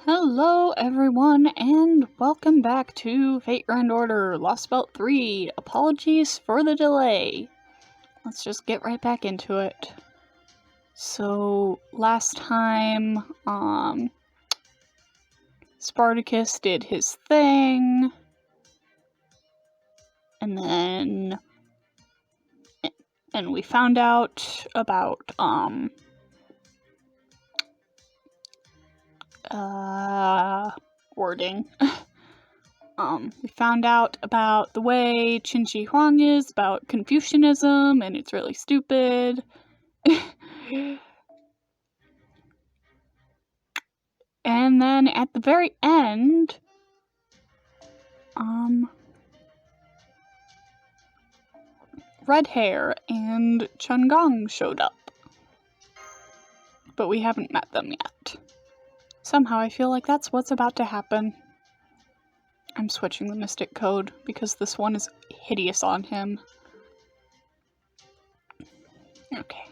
Hello everyone, and welcome back to Fate Grand Order Lostbelt 3. Apologies for the delay. Let's just get right back into it. So, last time, Spartacus did his thing, and then, we found out about, wording. We found out about the way Qin Shi Huang is, about Confucianism, and it's really stupid. And then at the very end, Red Hair and Chen Gong showed up. But we haven't met them yet. Somehow I feel like that's what's about to happen. I'm switching the Mystic Code because this one is hideous on him. Okay.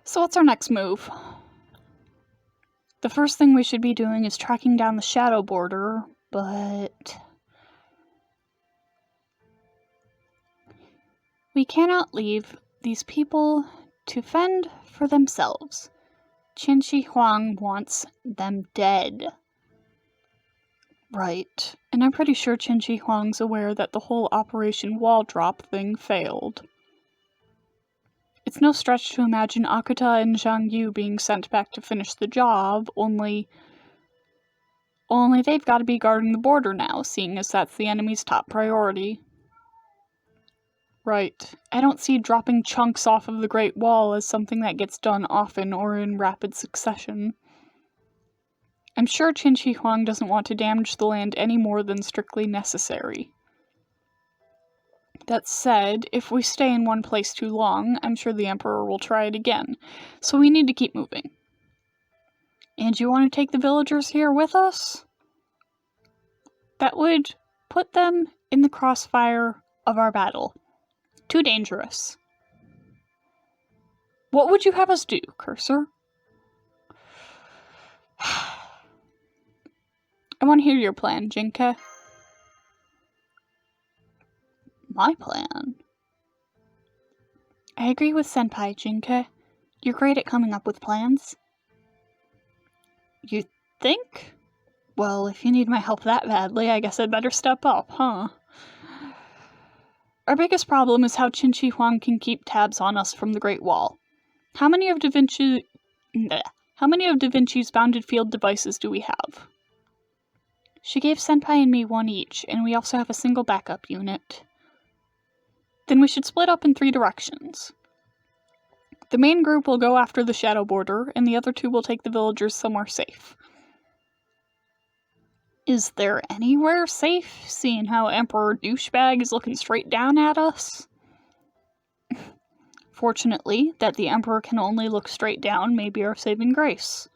So what's our next move? The first thing we should be doing is tracking down the shadow border, but we cannot leave these people to fend for themselves. Qin Shi Huang wants them dead. Right, and I'm pretty sure Qin Shi Huang's aware that the whole Operation Wall Drop thing failed. It's no stretch to imagine Akuta and Zhang Yu being sent back to finish the job, only they've got to be guarding the border now, seeing as that's the enemy's top priority. Right. I don't see dropping chunks off of the Great Wall as something that gets done often or in rapid succession. I'm sure Qin Shi Huang doesn't want to damage the land any more than strictly necessary. That said, if we stay in one place too long, I'm sure the Emperor will try it again, so we need to keep moving. And you want to take the villagers here with us? That would put them in the crossfire of our battle. Too dangerous. What would you have us do, Cursor? I want to hear your plan, Jing Ke. My plan? I agree with Senpai, Jing Ke. You're great at coming up with plans. You think? Well, if you need my help that badly, I guess I'd better step up, huh? Our biggest problem is how Qin Shi Huang can keep tabs on us from the Great Wall. How many of Da Vinci's bounded field devices do we have? She gave Senpai and me one each, and we also have a single backup unit. Then we should split up in 3 directions. The main group will go after the shadow border, and the other 2 will take the villagers somewhere safe. Is there anywhere safe, seeing how Emperor Douchebag is looking straight down at us? Fortunately, that the Emperor can only look straight down may be our saving grace.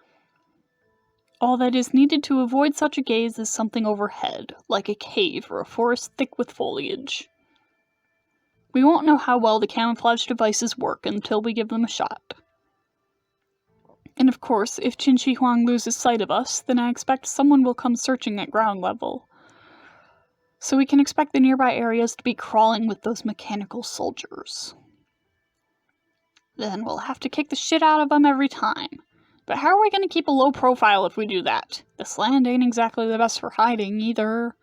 All that is needed to avoid such a gaze is something overhead, like a cave or a forest thick with foliage. We won't know how well the camouflage devices work until we give them a shot. And of course, if Qin Shi Huang loses sight of us, then I expect someone will come searching at ground level. So we can expect the nearby areas to be crawling with those mechanical soldiers. Then we'll have to kick the shit out of them every time. But how are we going to keep a low profile if we do that? This land ain't exactly the best for hiding, either.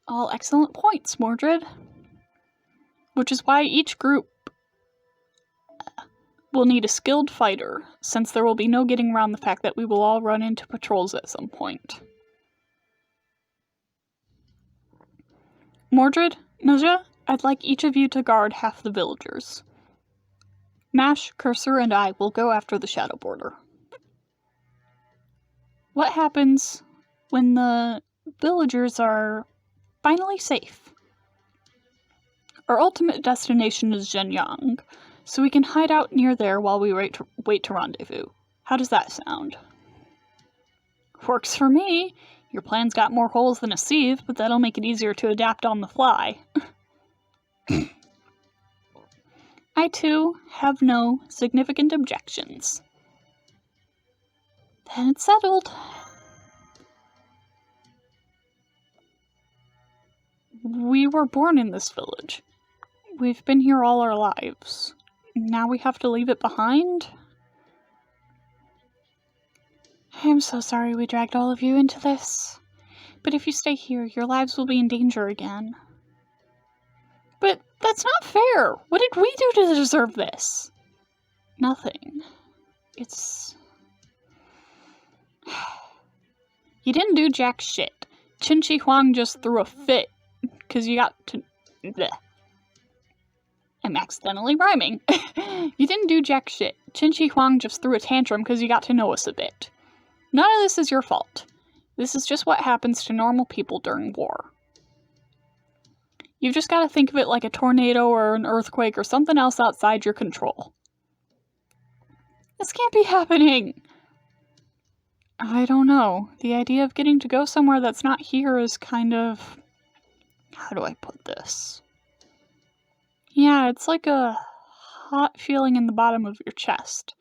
All excellent points, Mordred. Which is why each group will need a skilled fighter, since there will be no getting around the fact that we will all run into patrols at some point. Mordred, Nezha, I'd like each of you to guard half the villagers. Mash, Cursor, and I will go after the shadow border. What happens when the villagers are finally safe? Our ultimate destination is Zhenyang, So we can hide out near there while we wait to rendezvous. How does that sound? Works for me. Your plan's got more holes than a sieve, but that'll make it easier to adapt on the fly. I, too, have no significant objections. Then it's settled. We were born in this village. We've been here all our lives. Now we have to leave it behind? I'm so sorry we dragged all of you into this. But if you stay here, your lives will be in danger again. But that's not fair! What did we do to deserve this? Nothing. It's... You didn't do jack shit. Qin Shi Huang just threw a fit, because you got to... Blech. I'm accidentally rhyming. You didn't do jack shit. Qin Shi Huang just threw a tantrum because you got to know us a bit. None of this is your fault. This is just what happens to normal people during war. You've just got to think of it like a tornado or an earthquake or something else outside your control. This can't be happening! I don't know. The idea of getting to go somewhere that's not here is kind of... How do I put this? Yeah, it's like a hot feeling in the bottom of your chest.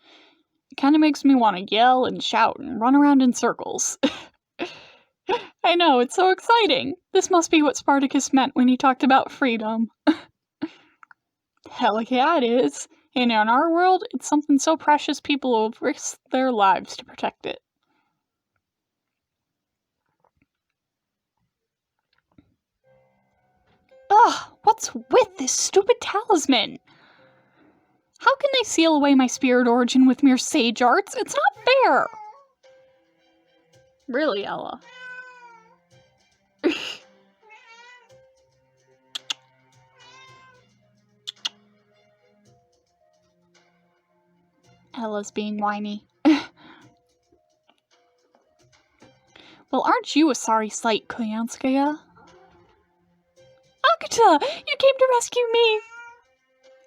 It kind of makes me want to yell and shout and run around in circles. I know, it's so exciting. This must be what Spartacus meant when he talked about freedom. Hell yeah, it is. And in our world, it's something so precious people will risk their lives to protect it. Ugh, what's with this stupid talisman? How can they seal away my spirit origin with mere sage arts? It's not fair! Really, Ella? Ella's being whiny. Well, aren't you a sorry sight, Koyanskaya? Akata! You came to rescue me!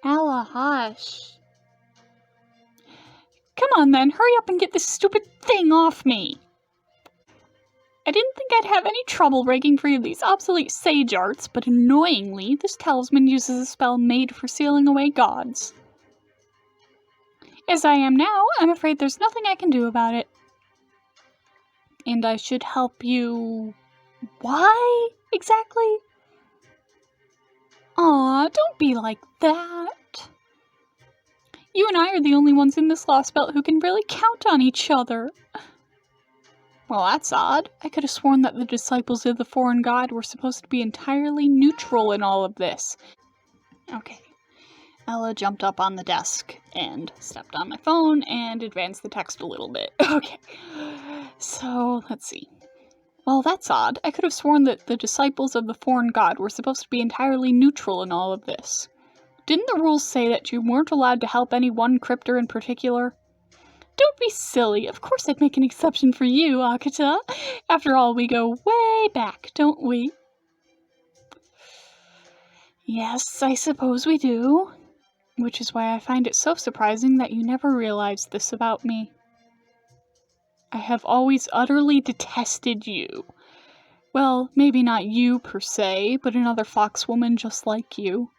Ella, hush. Come on then, hurry up and get this stupid thing off me! I didn't think I'd have any trouble breaking free of these obsolete sage arts, but annoyingly, this talisman uses a spell made for sealing away gods. As I am now, I'm afraid there's nothing I can do about it. And I should help you... Why, exactly? Aw, don't be like that. You and I are the only ones in this Lostbelt who can really count on each other. Well, that's odd. I could have sworn that the disciples of the foreign god were supposed to be entirely neutral in all of this. Okay. Ella jumped up on the desk and stepped on my phone and advanced the text a little bit. Okay. So, let's see. Well, that's odd. I could have sworn that the disciples of the foreign god were supposed to be entirely neutral in all of this. Didn't the rules say that you weren't allowed to help any one crypter in particular? Don't be silly. Of course I'd make an exception for you, Akata. After all, we go way back, don't we? Yes, I suppose we do. Which is why I find it so surprising that you never realized this about me. I have always utterly detested you. Well, maybe not you per se, but another foxwoman just like you.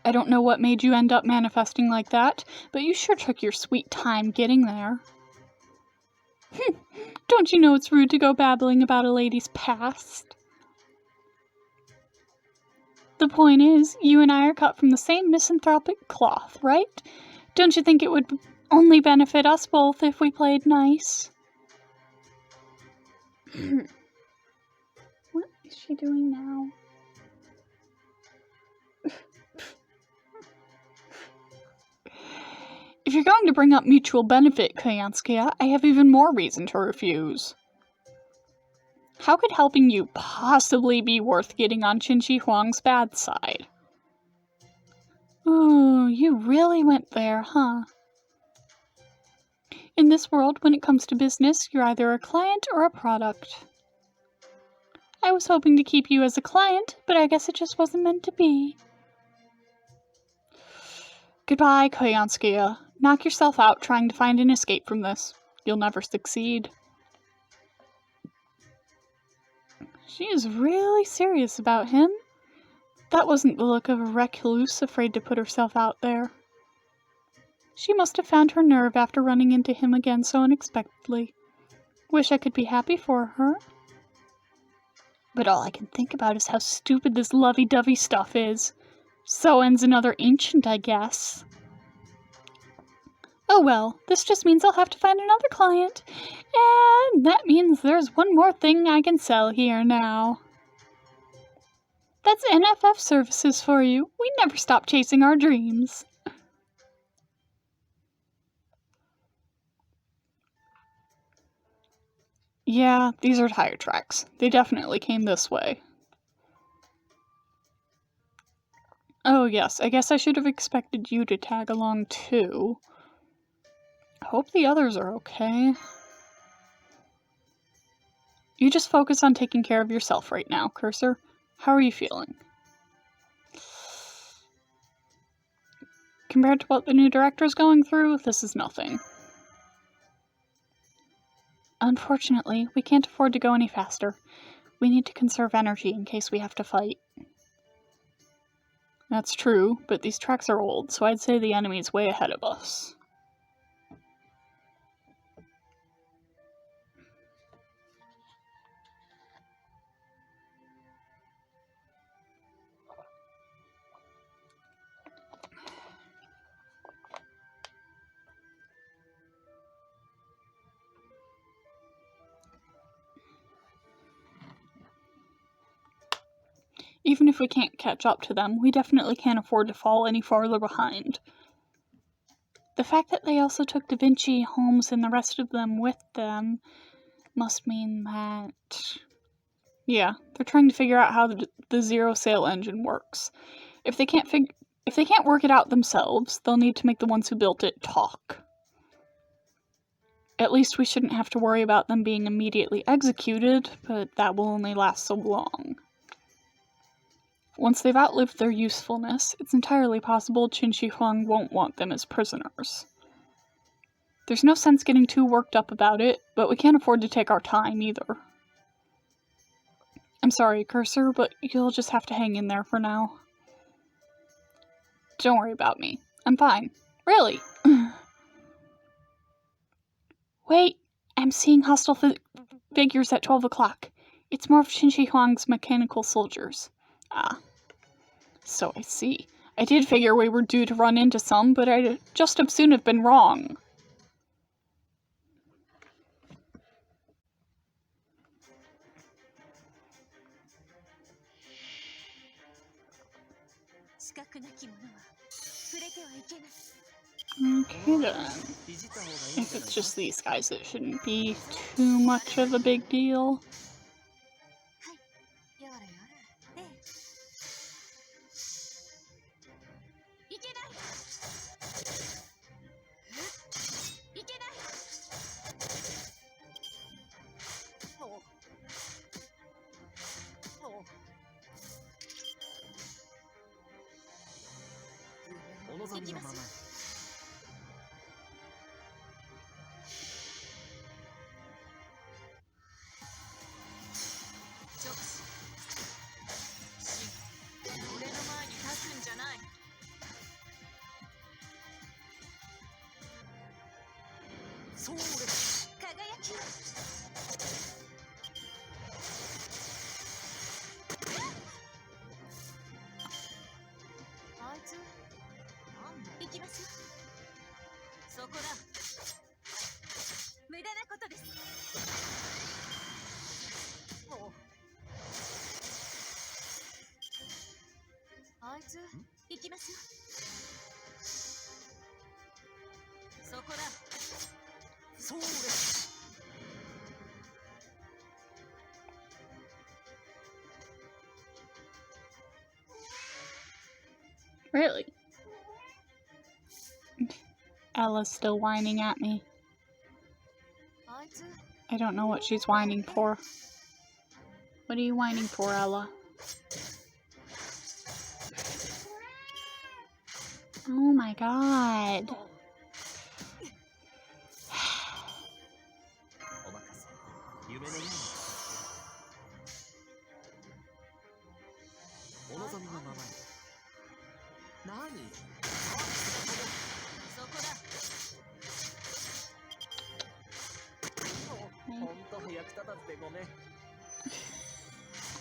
I don't know what made you end up manifesting like that, but you sure took your sweet time getting there. Don't you know it's rude to go babbling about a lady's past? The point is, you and I are cut from the same misanthropic cloth, right? Don't you think it would only benefit us both if we played nice? What is she doing now? If you're going to bring up mutual benefit, Kayanskia, I have even more reason to refuse. How could helping you possibly be worth getting on Qin Shi Huang's bad side? Oh, you really went there, huh? In this world, when it comes to business, you're either a client or a product. I was hoping to keep you as a client, but I guess it just wasn't meant to be. Goodbye, Koyanskia. Knock yourself out trying to find an escape from this. You'll never succeed. She is really serious about him. That wasn't the look of a recluse afraid to put herself out there. She must have found her nerve after running into him again so unexpectedly. Wish I could be happy for her. But all I can think about is how stupid this lovey-dovey stuff is. So ends another ancient, I guess. Oh well, this just means I'll have to find another client. And that means there's one more thing I can sell here now. That's NFF services for you. We never stop chasing our dreams. Yeah, these are tire tracks. They definitely came this way. Oh yes, I guess I should have expected you to tag along too. Hope the others are okay. You just focus on taking care of yourself right now, Cursor. How are you feeling? Compared to what the new director's going through, this is nothing. Unfortunately, we can't afford to go any faster. We need to conserve energy in case we have to fight. That's true, but these tracks are old, so I'd say the enemy's way ahead of us. Even if we can't catch up to them, we definitely can't afford to fall any farther behind. The fact that they also took Da Vinci, Holmes, and the rest of them with them must mean that... Yeah, they're trying to figure out how the zero sail engine works. If they can't work it out themselves, they'll need to make the ones who built it talk. At least we shouldn't have to worry about them being immediately executed, but that will only last so long. Once they've outlived their usefulness, it's entirely possible Qin Shi Huang won't want them as prisoners. There's no sense getting too worked up about it, but we can't afford to take our time either. I'm sorry, Cursor, but you'll just have to hang in there for now. Don't worry about me. I'm fine. Really. Wait, I'm seeing hostile figures at 12 o'clock. It's more of Qin Shi Huang's mechanical soldiers. Ah. So I see. I did figure we were due to run into some, but I'd just as soon have been wrong. Okay then. If it's just these guys, it shouldn't be too much of a big deal. Really? Ella's still whining at me. I don't know what she's whining for. What are you whining for, Ella? Oh my god.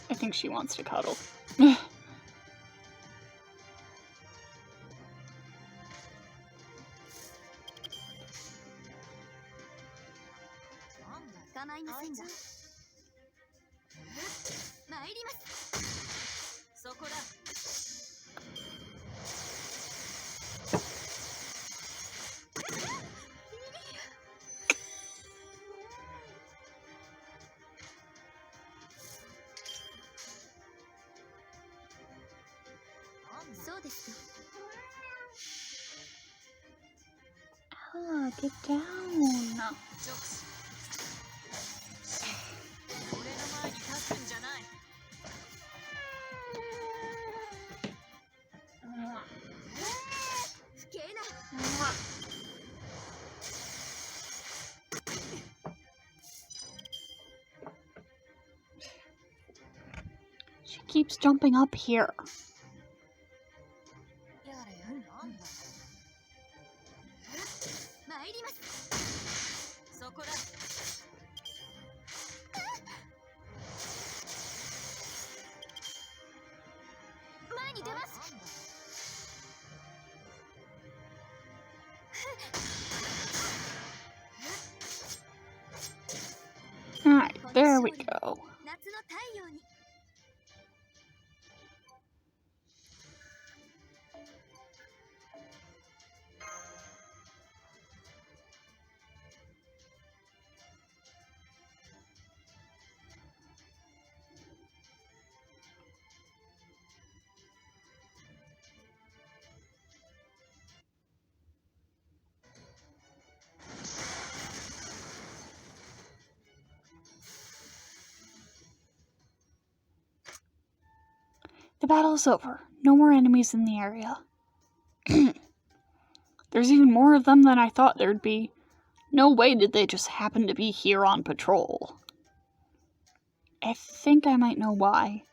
I think she wants to cuddle. Ah, get down. She keeps jumping up here. Alright, there we go. The battle's over. No more enemies in the area. There's even more of them than I thought there'd be. No way did they just happen to be here on patrol. I think I might know why.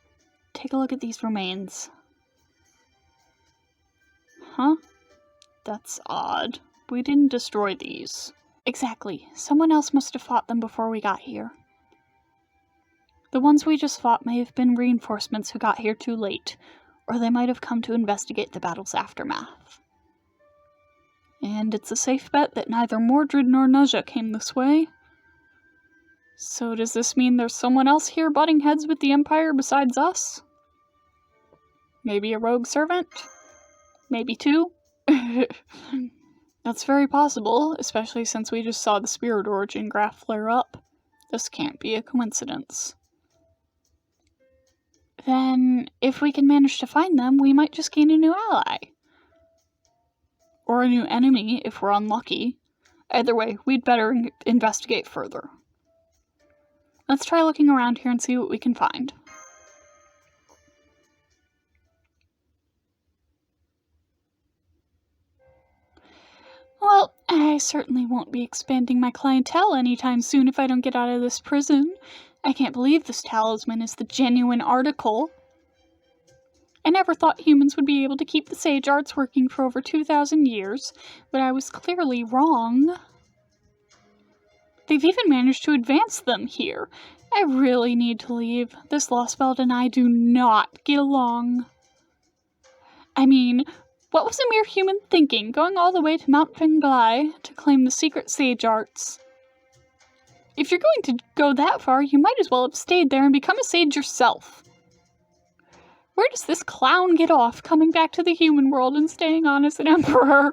Take a look at these remains. Huh? That's odd. We didn't destroy these. Exactly. Someone else must have fought them before we got here. The ones we just fought may have been reinforcements who got here too late, or they might have come to investigate the battle's aftermath. And it's a safe bet that neither Mordred nor Nezha came this way. So does this mean there's someone else here butting heads with the Empire besides us? Maybe a rogue servant? Maybe two? That's very possible, especially since we just saw the spirit origin graph flare up. This can't be a coincidence. Then, if we can manage to find them, we might just gain a new ally. Or a new enemy, if we're unlucky. Either way, we'd better investigate further. Let's try looking around here and see what we can find. Well, I certainly won't be expanding my clientele anytime soon if I don't get out of this prison. I can't believe this talisman is the genuine article. I never thought humans would be able to keep the sage arts working for over 2,000 years, but I was clearly wrong. They've even managed to advance them here. I really need to leave. This Lostbelt and I do not get along. I mean, what was a mere human thinking, going all the way to Mount Penglai to claim the secret sage arts? If you're going to go that far, you might as well have stayed there and become a sage yourself. Where does this clown get off coming back to the human world and staying on as an emperor?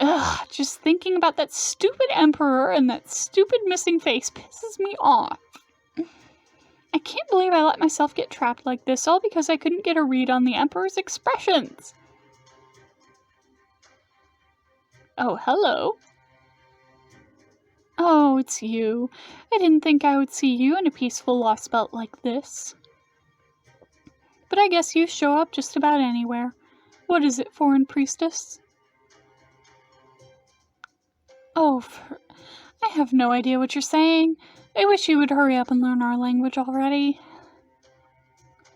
Ugh, just thinking about that stupid emperor and that stupid missing face pisses me off. I can't believe I let myself get trapped like this, all because I couldn't get a read on the emperor's expressions. Oh, hello. Oh, it's you. I didn't think I would see you in a peaceful Lostbelt like this. But I guess you show up just about anywhere. What is it, foreign priestess? Oh, I have no idea what you're saying. I wish you would hurry up and learn our language already.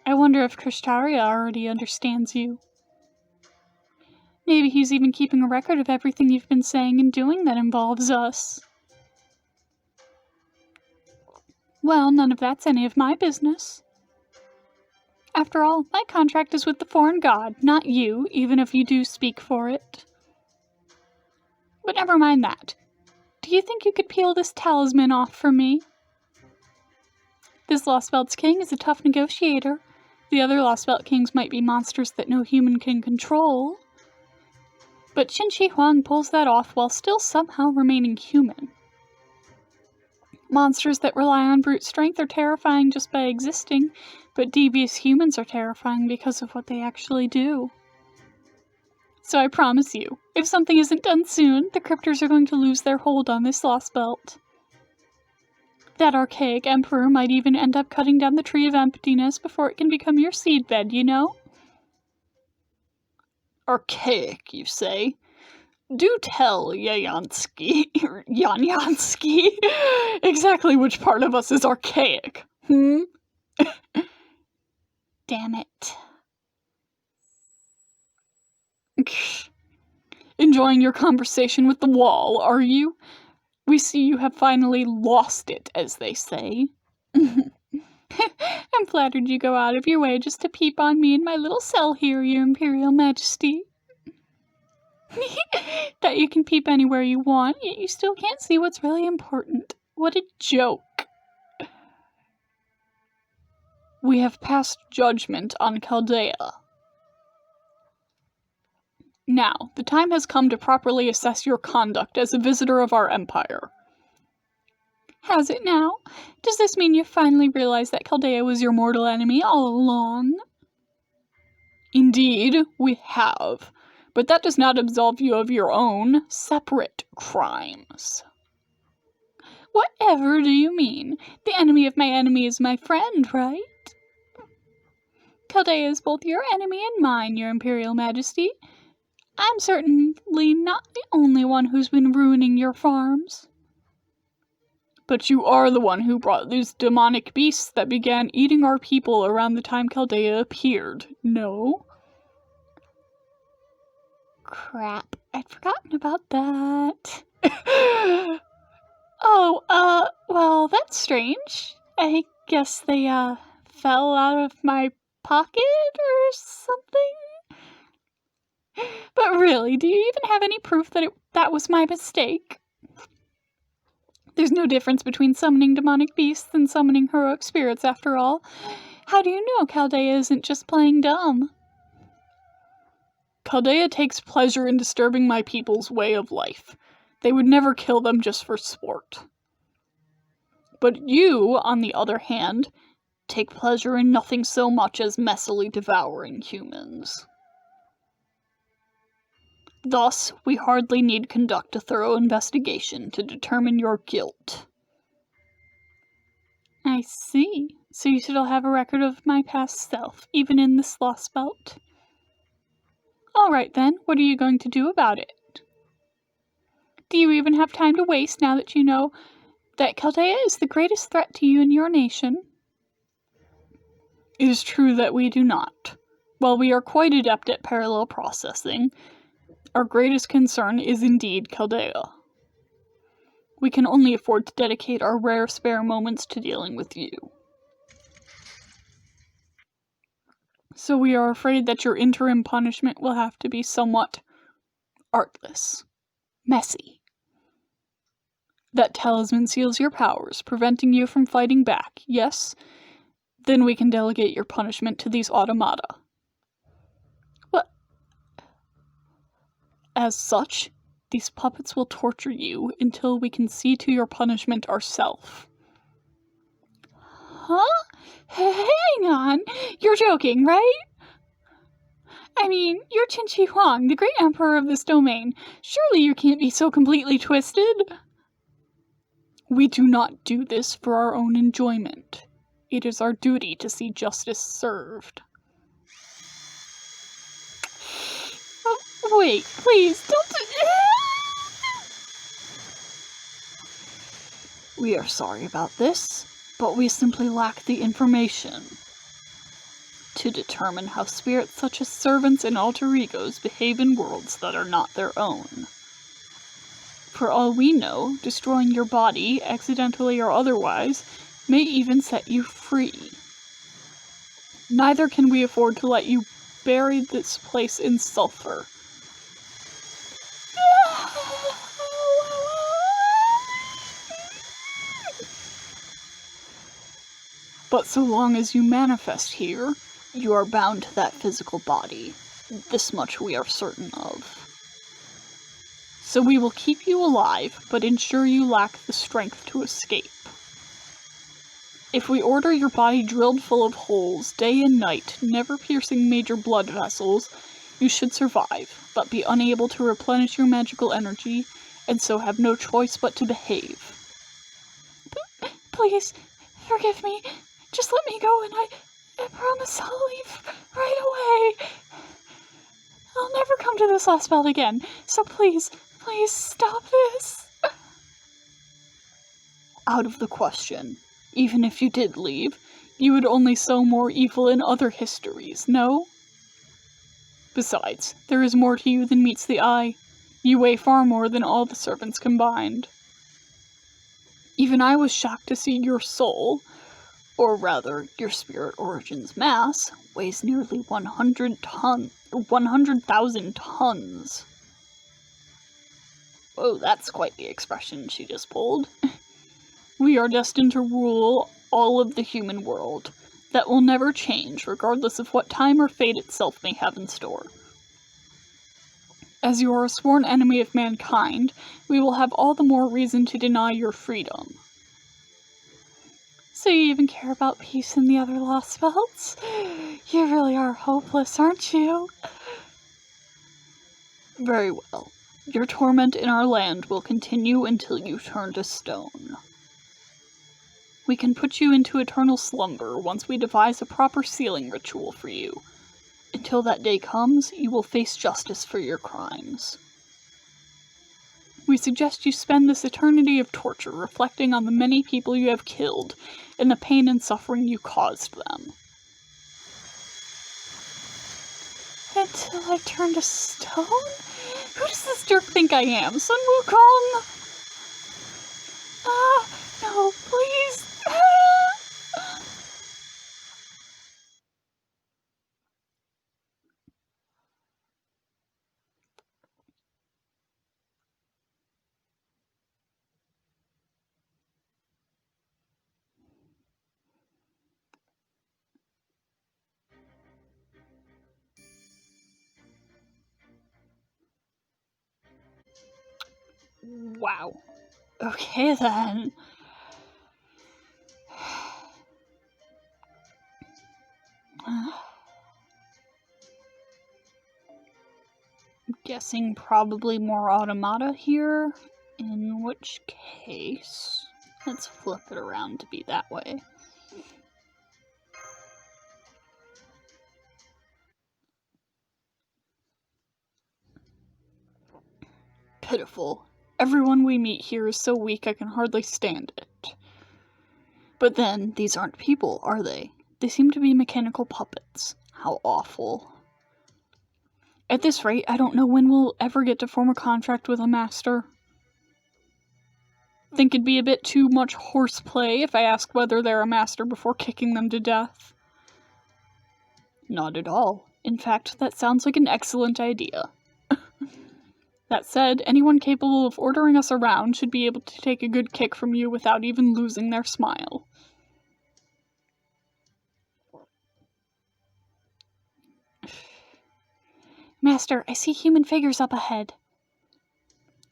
I wonder if Krishtaria already understands you. Maybe he's even keeping a record of everything you've been saying and doing that involves us. Well, none of that's any of my business. After all, my contract is with the foreign god, not you, even if you do speak for it. But never mind that. Do you think you could peel this talisman off for me? This Lostbelt's king is a tough negotiator. The other Lostbelt kings might be monsters that no human can control. But Qin Shi Huang pulls that off while still somehow remaining human. Monsters that rely on brute strength are terrifying just by existing, but devious humans are terrifying because of what they actually do. So I promise you, if something isn't done soon, the cryptors are going to lose their hold on this Lostbelt. That archaic emperor might even end up cutting down the tree of emptiness before it can become your seedbed, you know? Archaic, you say? Do tell, Yayansky, exactly which part of us is archaic, Damn it. Enjoying your conversation with the wall, are you? We see you have finally lost it, as they say. I'm flattered you go out of your way just to peep on me in my little cell here, Your Imperial Majesty. That you can peep anywhere you want, yet you still can't see what's really important. What a joke. We have passed judgment on Chaldea. Now, the time has come to properly assess your conduct as a visitor of our empire. Has it now? Does this mean you finally realized that Chaldea was your mortal enemy all along? Indeed, we have. But that does not absolve you of your own separate crimes. Whatever do you mean? The enemy of my enemy is my friend, right? Chaldea is both your enemy and mine, Your Imperial Majesty. I'm certainly not the only one who's been ruining your farms. But you are the one who brought these demonic beasts that began eating our people around the time Chaldea appeared, no? Crap, I'd forgotten about that. Well, that's strange. I guess they, fell out of my pocket or something? But really, do you even have any proof that that was my mistake? There's no difference between summoning demonic beasts and summoning heroic spirits, after all. How do you know Chaldea isn't just playing dumb? Chaldea takes pleasure in disturbing my people's way of life. They would never kill them just for sport. But you, on the other hand, take pleasure in nothing so much as messily devouring humans. Thus, we hardly need conduct a thorough investigation to determine your guilt. I see. So you still have a record of my past self, even in this Lostbelt. Alright then, what are you going to do about it? Do you even have time to waste now that you know that Chaldea is the greatest threat to you and your nation? It is true that we do not. While we are quite adept at parallel processing, our greatest concern is indeed Chaldea. We can only afford to dedicate our rare spare moments to dealing with you. So we are afraid that your interim punishment will have to be somewhat artless, messy. That talisman seals your powers, preventing you from fighting back, yes? Then we can delegate your punishment to these automata. What? As such, these puppets will torture you until we can see to your punishment ourselves. Huh? Hang on, you're joking, right? I mean, you're Qin Shi Huang, the great emperor of this domain. Surely you can't be so completely twisted. We do not do this for our own enjoyment. It is our duty to see justice served. Wait, please, don't We are sorry about this, but we simply lack the information to determine how spirits such as servants and alter egos behave in worlds that are not their own. For all we know, destroying your body, accidentally or otherwise, may even set you free. Neither can we afford to let you bury this place in sulfur. But so long as you manifest here, you are bound to that physical body. This much we are certain of. So we will keep you alive, but ensure you lack the strength to escape. If we order your body drilled full of holes day and night, never piercing major blood vessels, you should survive, but be unable to replenish your magical energy, and so have no choice but to behave. Please, forgive me. Just let me go and I promise I'll leave right away. I'll never come to this Lostbelt again, so please stop this. Out of the question. Even if you did leave, you would only sow more evil in other histories, no? Besides, there is more to you than meets the eye. You weigh far more than all the servants combined. Even I was shocked to see your soul, or rather, your spirit origin's mass, weighs nearly 100,000 tons. Whoa, that's quite the expression she just pulled. We are destined to rule all of the human world. That will never change, regardless of what time or fate itself may have in store. As you are a sworn enemy of mankind, we will have all the more reason to deny your freedom. So you even care about peace in the other Lostbelts? You really are hopeless, aren't you? Very well. Your torment in our land will continue until you turn to stone. We can put you into eternal slumber once we devise a proper sealing ritual for you. Until that day comes, you will face justice for your crimes. We suggest you spend this eternity of torture reflecting on the many people you have killed and the pain and suffering you caused them. Until I turn to stone? Who does this jerk think I am? Sun Wukong? No, please. Wow. Okay then. Guessing probably more automata here, in which case, let's flip it around to be that way. Pitiful. Everyone we meet here is so weak I can hardly stand it. But then, these aren't people, are they? They seem to be mechanical puppets. How awful. At this rate, I don't know when we'll ever get to form a contract with a master. Think it'd be a bit too much horseplay if I ask whether they're a master before kicking them to death? Not at all. In fact, that sounds like an excellent idea. That said, anyone capable of ordering us around should be able to take a good kick from you without even losing their smile. Master, I see human figures up ahead.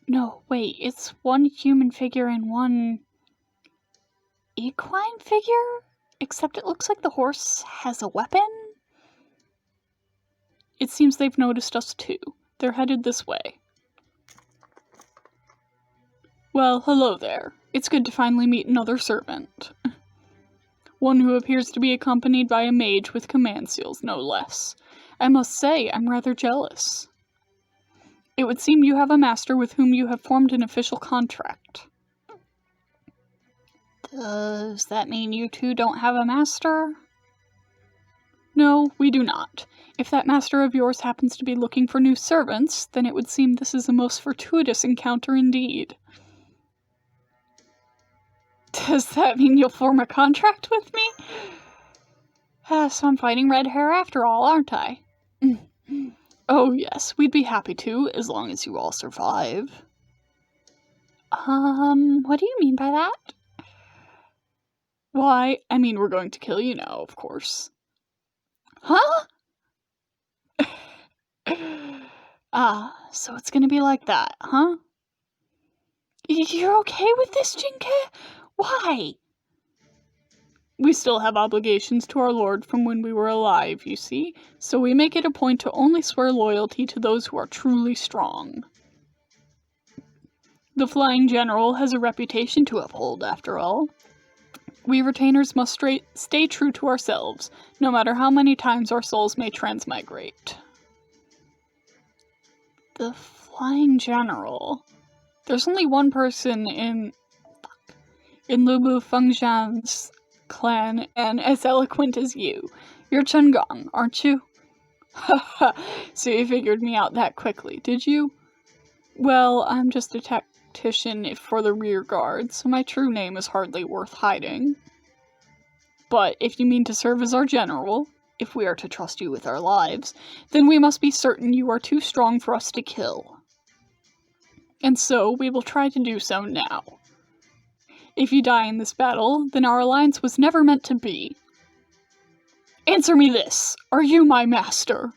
No, wait, it's one human figure and one equine figure? Except it looks like the horse has a weapon? It seems they've noticed us too. They're headed this way. Well, hello there. It's good to finally meet another servant. One who appears to be accompanied by a mage with command seals, no less. I must say, I'm rather jealous. It would seem you have a master with whom you have formed an official contract. Does that mean you two don't have a master? No, we do not. If that master of yours happens to be looking for new servants, then it would seem this is a most fortuitous encounter indeed. Does that mean you'll form a contract with me? So I'm fighting red hair after all, aren't I? Oh yes, we'd be happy to, as long as you all survive. What do you mean by that? Why, I mean we're going to kill you now, of course. Huh? So it's gonna be like that, huh? You're okay with this, Jing Ke? Why? We still have obligations to our lord from when we were alive, you see, so we make it a point to only swear loyalty to those who are truly strong. The Flying General has a reputation to uphold, after all. We retainers must stay true to ourselves, no matter how many times our souls may transmigrate. The Flying General. There's only one person in Lubu Fengjian's clan, and as eloquent as you. You're Chen Gong, aren't you? Haha, so you figured me out that quickly, did you? Well, I'm just a tactician for the rear guard, so my true name is hardly worth hiding. But if you mean to serve as our general, if we are to trust you with our lives, then we must be certain you are too strong for us to kill. And so we will try to do so now. If you die in this battle, then our alliance was never meant to be. Answer me this! Are you my master?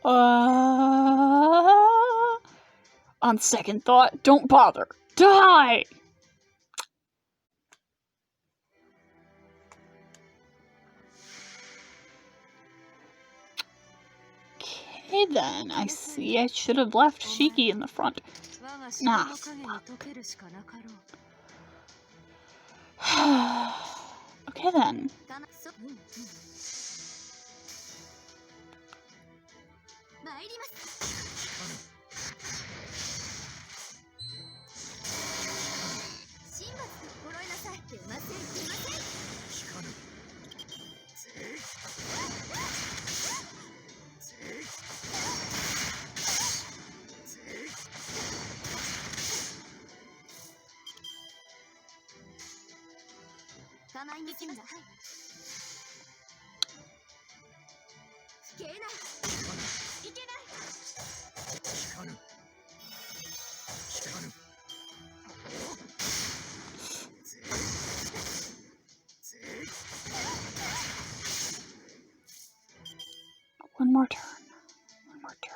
On second thought, don't bother. Die! Okay then, I see I should have left Shiki in the front. Nah, fuck. Okay then. One more turn. One more turn.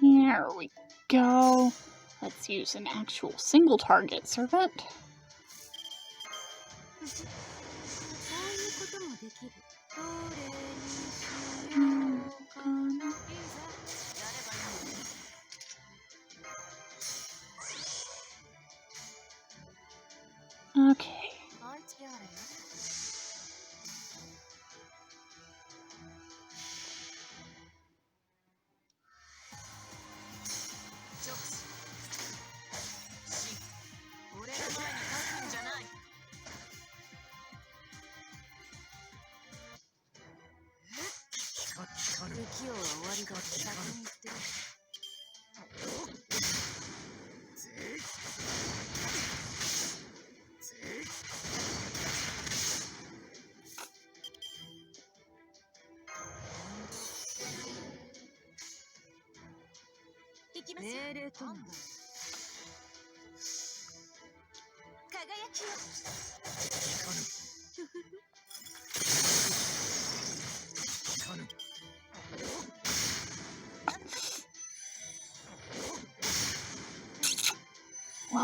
There we go. Let's use an actual single target servant. Okay.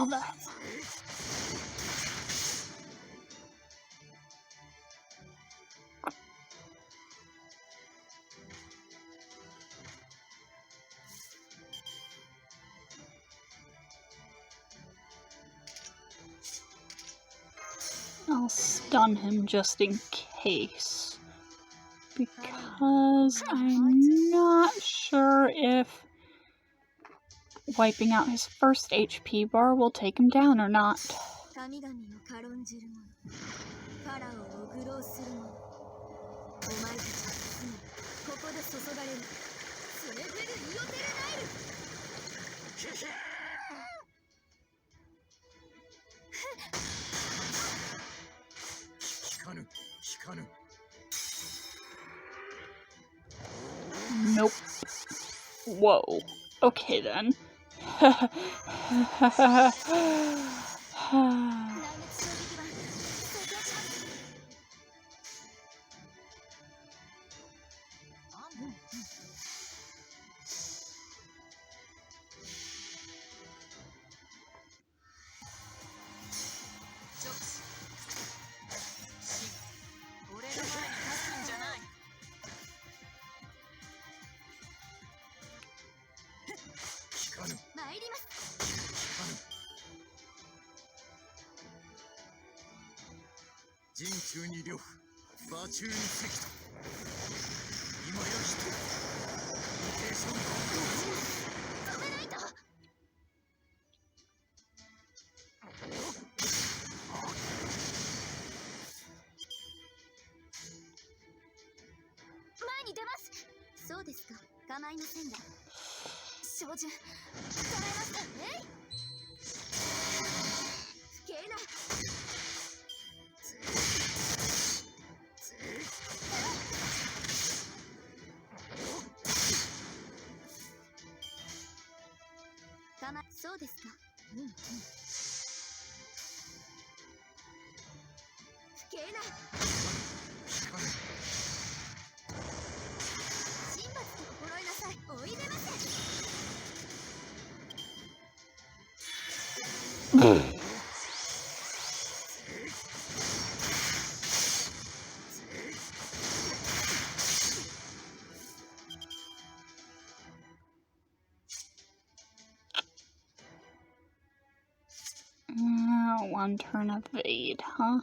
Now then. I'll stun him just in case. Because I'm not sure if wiping out his first HP bar will take him down or not. Nope. Whoa. Okay then. One turn of evade, huh?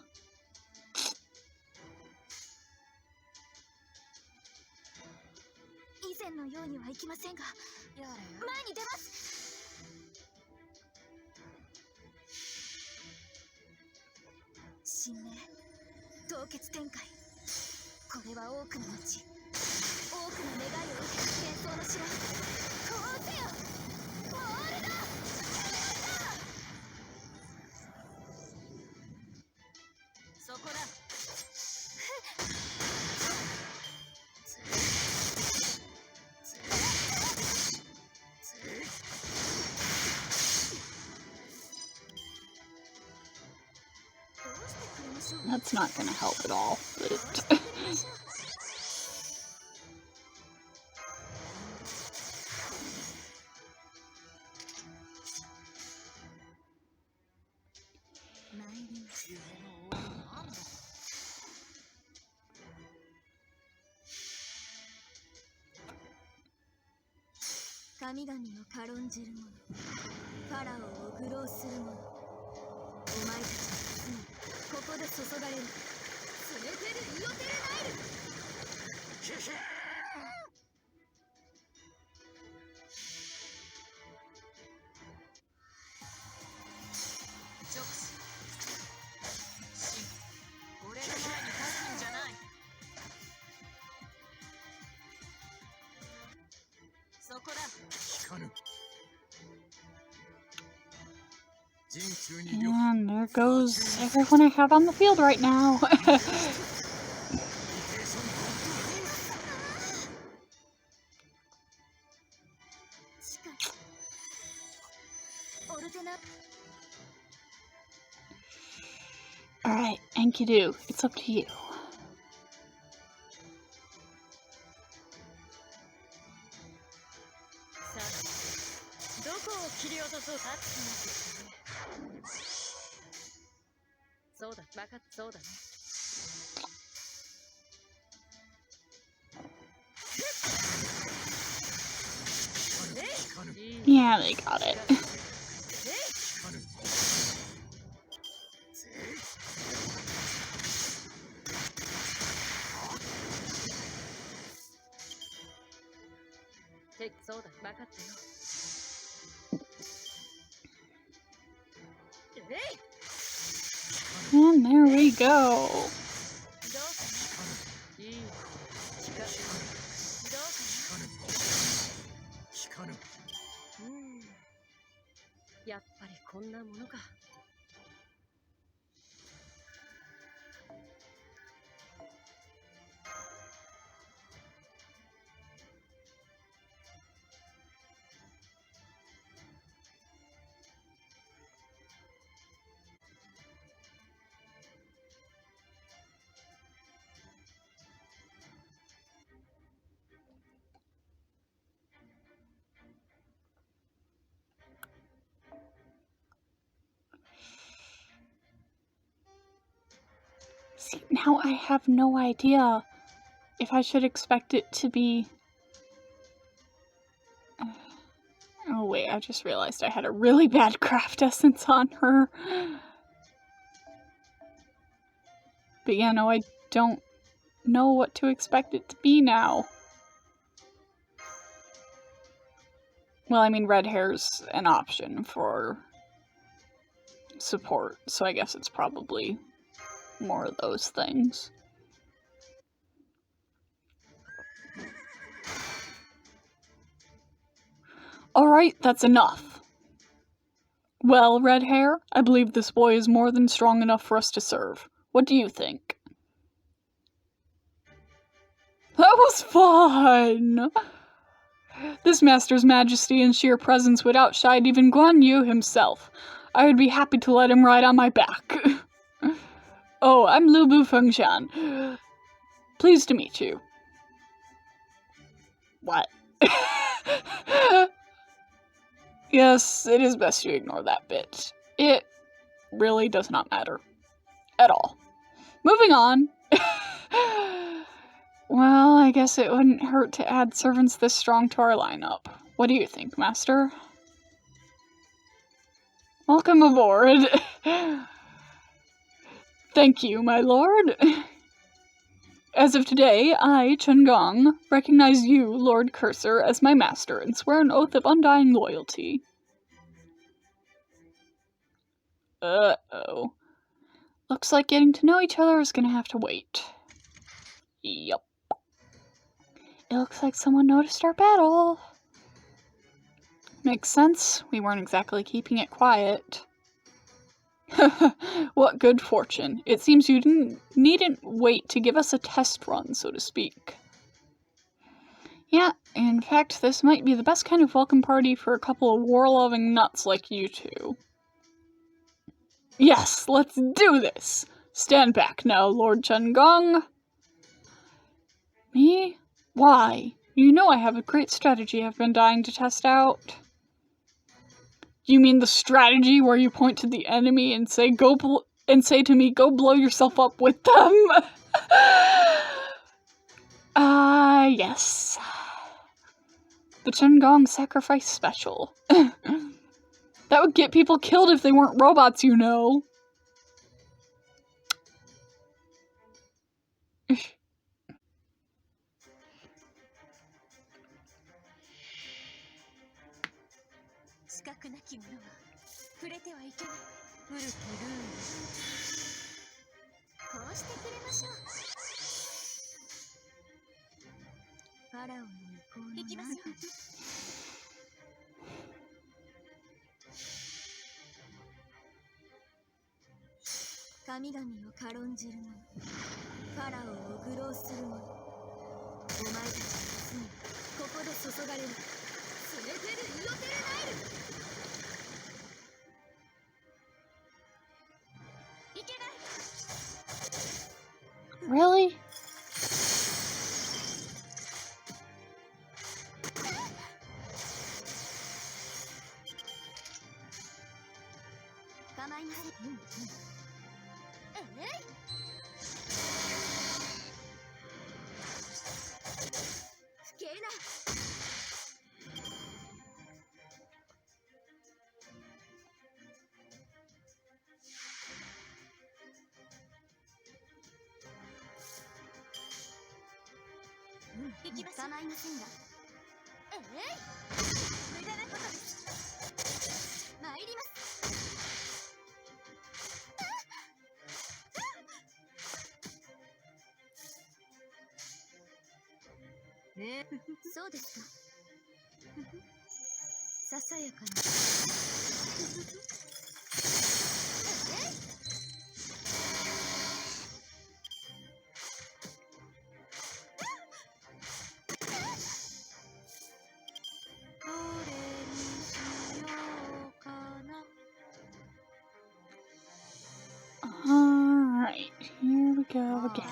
That's not gonna help at all, but... And there goes everyone I have on the field right now. Alright, Enkidu, it's up to you. Yeah, they got it. And there we go. See, now I have no idea if I should expect it to be... Oh wait, I just realized I had a really bad craft essence on her. But yeah, no, I don't know what to expect it to be now. Well, I mean, red hair's an option for support, so I guess it's probably more of those things. Alright, that's enough. Well, red hair, I believe this boy is more than strong enough for us to serve. What do you think? That was fun! This master's majesty and sheer presence would outshine even Guan Yu himself. I would be happy to let him ride on my back. Oh, I'm Lu Bu Fengshan. Pleased to meet you. What? Yes, it is best to ignore that bit. It really does not matter. At all. Moving on. Well, I guess it wouldn't hurt to add servants this strong to our lineup. What do you think, Master? Welcome aboard. Thank you, my lord. As of today, I, Chen Gong, recognize you, Lord Cursor, as my master and swear an oath of undying loyalty. Uh-oh. Looks like getting to know each other is gonna have to wait. Yup. It looks like someone noticed our battle. Makes sense. We weren't exactly keeping it quiet. What good fortune. It seems you needn't wait to give us a test run, so to speak. Yeah, in fact, this might be the best kind of welcome party for a couple of war-loving nuts like you two. Yes, let's do this! Stand back now, Lord Chen Gong. Me? Why? You know I have a great strategy I've been dying to test out. You mean the strategy where you point to the enemy and say to me, go blow yourself up with them? Yes. The Chen Gong sacrifice special. That would get people killed if they weren't robots, you know. Really? Alright, here we go again.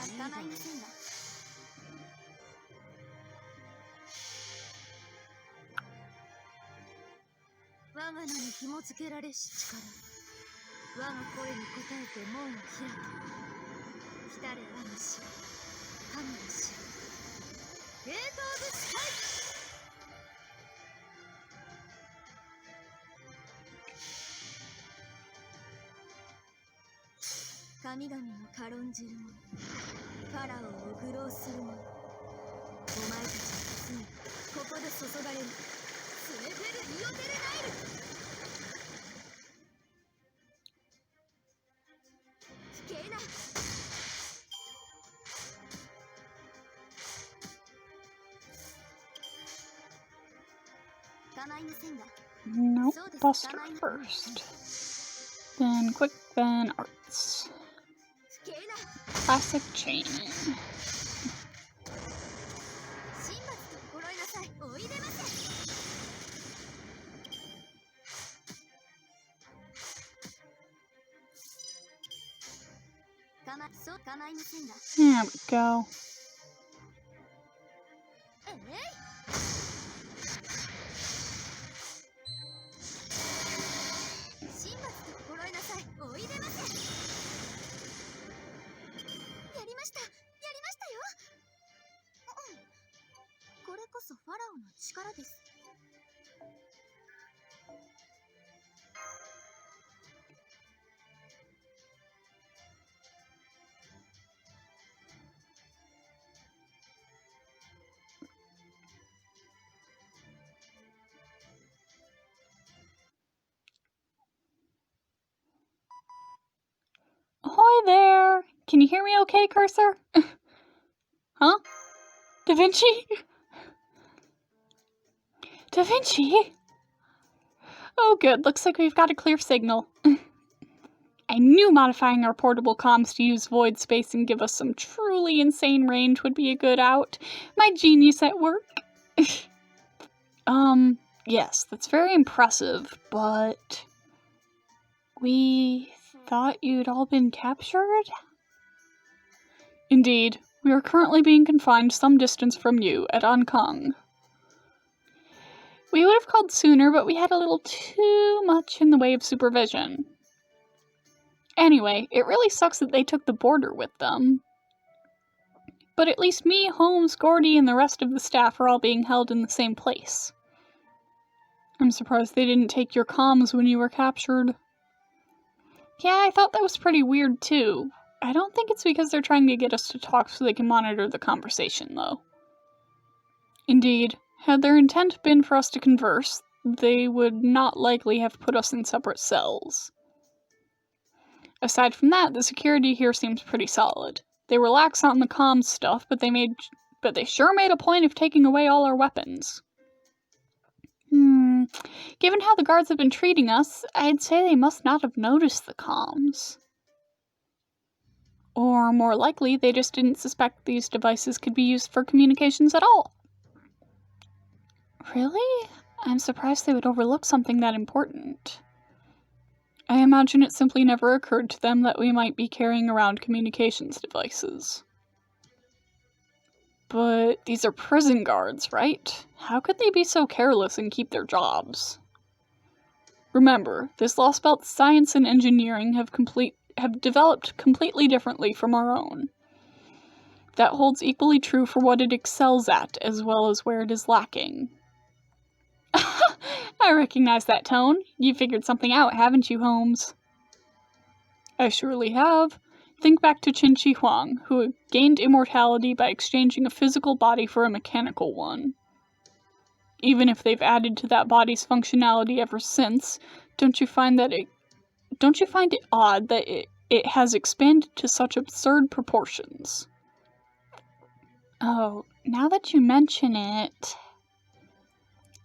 Nope, Buster first. Then Quick, then Arts. Classic Chain. There we go. Ahoy there! Can you hear me okay, Cursor? Huh? Da Vinci? Da Vinci? Oh good, looks like we've got a clear signal. I knew modifying our portable comms to use void space and give us some truly insane range would be a good out. My genius at work. Yes, that's very impressive, but... we thought you'd all been captured? Indeed. We are currently being confined some distance from you at Ankang. We would have called sooner, but we had a little too much in the way of supervision. Anyway, it really sucks that they took the border with them. But at least me, Holmes, Gordy, and the rest of the staff are all being held in the same place. I'm surprised they didn't take your comms when you were captured. Yeah, I thought that was pretty weird too. I don't think it's because they're trying to get us to talk so they can monitor the conversation, though. Indeed, had their intent been for us to converse, they would not likely have put us in separate cells. Aside from that, the security here seems pretty solid. They relax on the comms stuff, but they sure made a point of taking away all our weapons. Given how the guards have been treating us, I'd say they must not have noticed the comms. Or more likely, they just didn't suspect these devices could be used for communications at all. Really? I'm surprised they would overlook something that important. I imagine it simply never occurred to them that we might be carrying around communications devices. But these are prison guards, right? How could they be so careless and keep their jobs? Remember, this Lostbelt science and engineering have developed completely differently from our own. That holds equally true for what it excels at, as well as where it is lacking. I recognize that tone. You figured something out, haven't you, Holmes? I surely have. Think back to Qin Shi Huang, who gained immortality by exchanging a physical body for a mechanical one. Even if they've added to that body's functionality ever since, don't you find it odd that it has expanded to such absurd proportions? Oh, now that you mention it...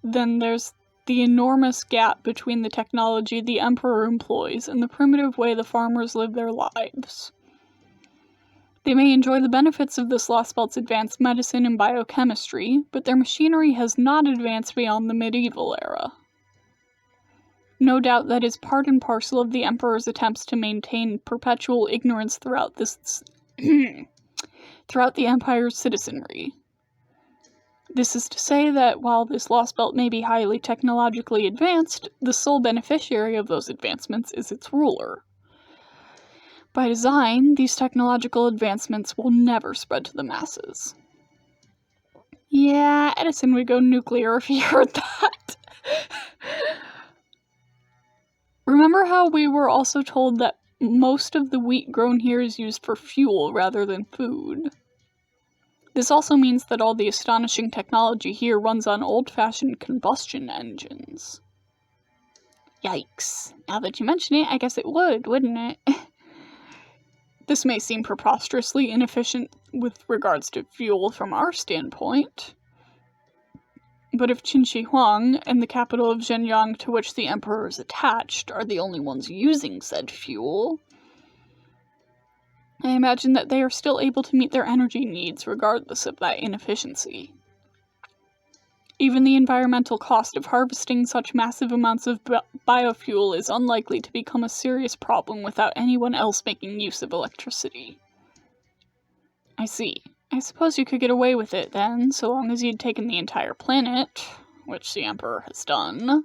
Then there's the enormous gap between the technology the Emperor employs and the primitive way the farmers live their lives. They may enjoy the benefits of this Lostbelt's advanced medicine and biochemistry, but their machinery has not advanced beyond the medieval era. No doubt that is part and parcel of the Emperor's attempts to maintain perpetual ignorance throughout the Empire's citizenry. This is to say that while this Lostbelt may be highly technologically advanced, the sole beneficiary of those advancements is its ruler. By design, these technological advancements will never spread to the masses. Yeah, Edison would go nuclear if he heard that. Remember how we were also told that most of the wheat grown here is used for fuel rather than food? This also means that all the astonishing technology here runs on old-fashioned combustion engines. Yikes. Now that you mention it, I guess it would, wouldn't it? This may seem preposterously inefficient with regards to fuel from our standpoint. But if Qin Shi Huang and the capital of Zhenyang to which the Emperor is attached are the only ones using said fuel, I imagine that they are still able to meet their energy needs regardless of that inefficiency. Even the environmental cost of harvesting such massive amounts of biofuel is unlikely to become a serious problem without anyone else making use of electricity. I see. I suppose you could get away with it then, so long as you'd taken the entire planet, which the Emperor has done.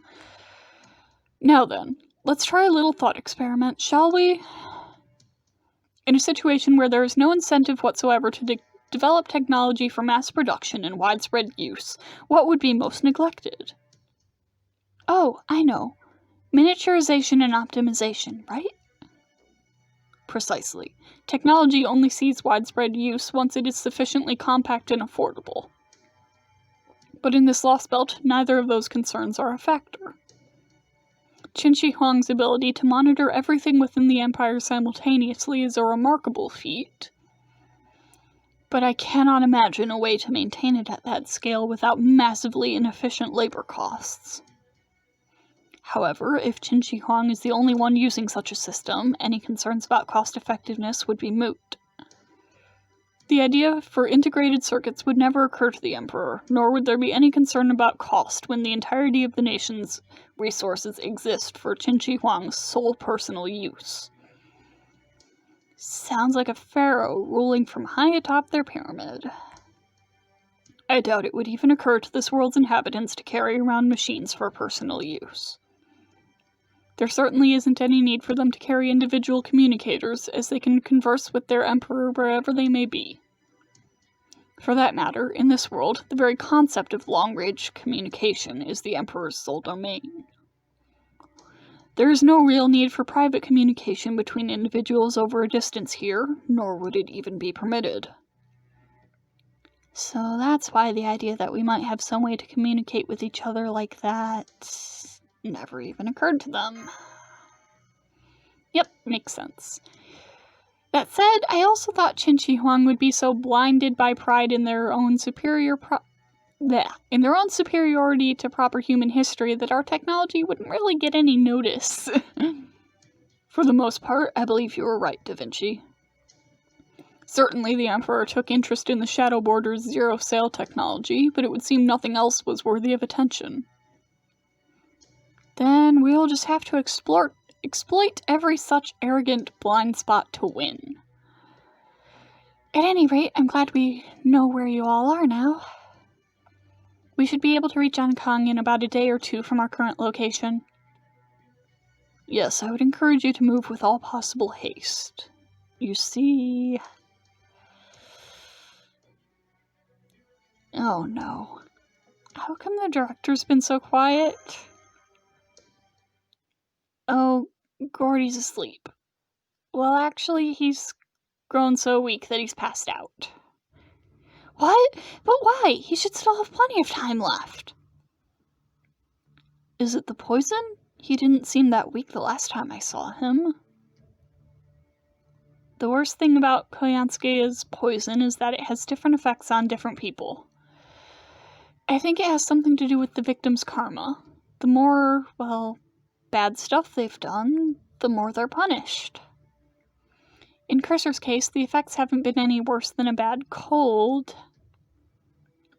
Now then, let's try a little thought experiment, shall we? In a situation where there is no incentive whatsoever to develop technology for mass production and widespread use, what would be most neglected? Oh, I know. Miniaturization and optimization, right? Precisely. Technology only sees widespread use once it is sufficiently compact and affordable. But in this Lostbelt, neither of those concerns are a factor. Qin Shi Huang's ability to monitor everything within the Empire simultaneously is a remarkable feat. But I cannot imagine a way to maintain it at that scale without massively inefficient labor costs. However, if Qin Shi Huang is the only one using such a system, any concerns about cost-effectiveness would be moot. The idea for integrated circuits would never occur to the Emperor, nor would there be any concern about cost when the entirety of the nation's resources exist for Qin Shi Huang's sole personal use. Sounds like a pharaoh ruling from high atop their pyramid. I doubt it would even occur to this world's inhabitants to carry around machines for personal use. There certainly isn't any need for them to carry individual communicators, as they can converse with their Emperor wherever they may be. For that matter, in this world, the very concept of long-range communication is the Emperor's sole domain. There is no real need for private communication between individuals over a distance here, nor would it even be permitted. So that's why the idea that we might have some way to communicate with each other like that never even occurred to them. Yep, makes sense. That said, I also thought Qin Shi Huang would be so blinded by pride in their own superiority to proper human history that our technology wouldn't really get any notice. For the most part, I believe you were right, Da Vinci. Certainly the Emperor took interest in the Shadow Border's zero-sail technology, but it would seem nothing else was worthy of attention. Then we'll just have to exploit every such arrogant blind spot to win. At any rate, I'm glad we know where you all are now. We should be able to reach Ankang in about a day or two from our current location. Yes, I would encourage you to move with all possible haste. You see... Oh no. How come the director's been so quiet? Oh, Gordy's asleep. Well, actually, he's grown so weak that he's passed out. What? But why? He should still have plenty of time left. Is it the poison? He didn't seem that weak the last time I saw him. The worst thing about Koyansuke's poison is that it has different effects on different people. I think it has something to do with the victim's karma. The more, well, bad stuff they've done, the more they're punished. In Cursor's case, the effects haven't been any worse than a bad cold,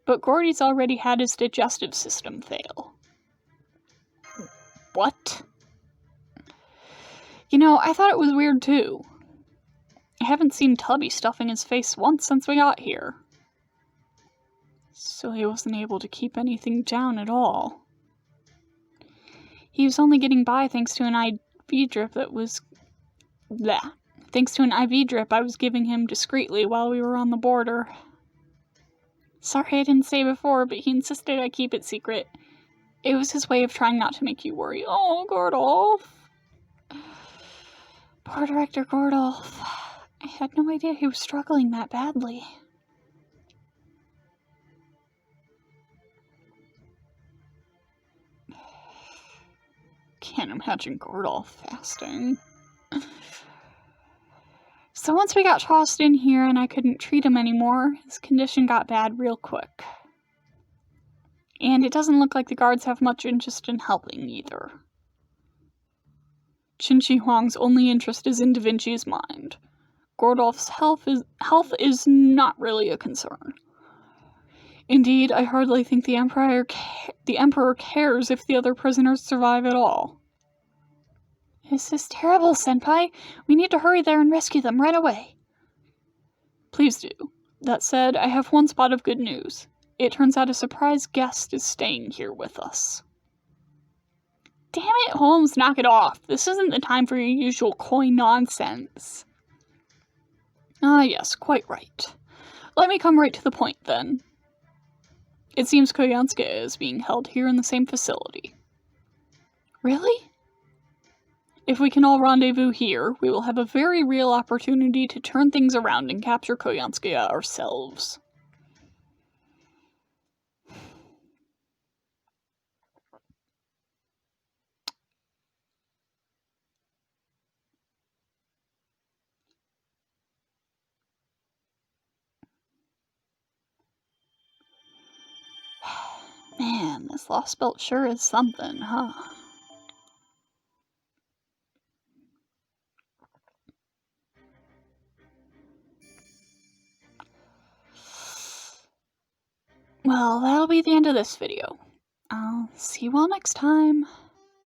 but Gordy's already had his digestive system fail. What? You know, I thought it was weird too. I haven't seen Tubby stuffing his face once since we got here. So he wasn't able to keep anything down at all. He was only getting by thanks to an IV drip that was... bleh. Thanks to an IV drip I was giving him discreetly while we were on the border. Sorry I didn't say before, but he insisted I keep it secret. It was his way of trying not to make you worry. Oh, Gordolf. Poor Director Gordolf. I had no idea he was struggling that badly. Can't imagine Gordolf fasting. So once we got tossed in here and I couldn't treat him anymore, his condition got bad real quick. And it doesn't look like the guards have much interest in helping either. Qin Shi Huang's only interest is in Da Vinci's mind. Gordolf's health is not really a concern. Indeed, I hardly think the Emperor cares if the other prisoners survive at all. This is terrible, Senpai. We need to hurry there and rescue them right away. Please do. That said, I have one spot of good news. It turns out a surprise guest is staying here with us. Damn it, Holmes, knock it off. This isn't the time for your usual coy nonsense. Ah, yes, quite right. Let me come right to the point, then. It seems Koyansuke is being held here in the same facility. Really? If we can all rendezvous here, we will have a very real opportunity to turn things around and capture Koyansuke ourselves. Man, this Lostbelt sure is something, huh? Well, that'll be the end of this video. I'll see you all next time.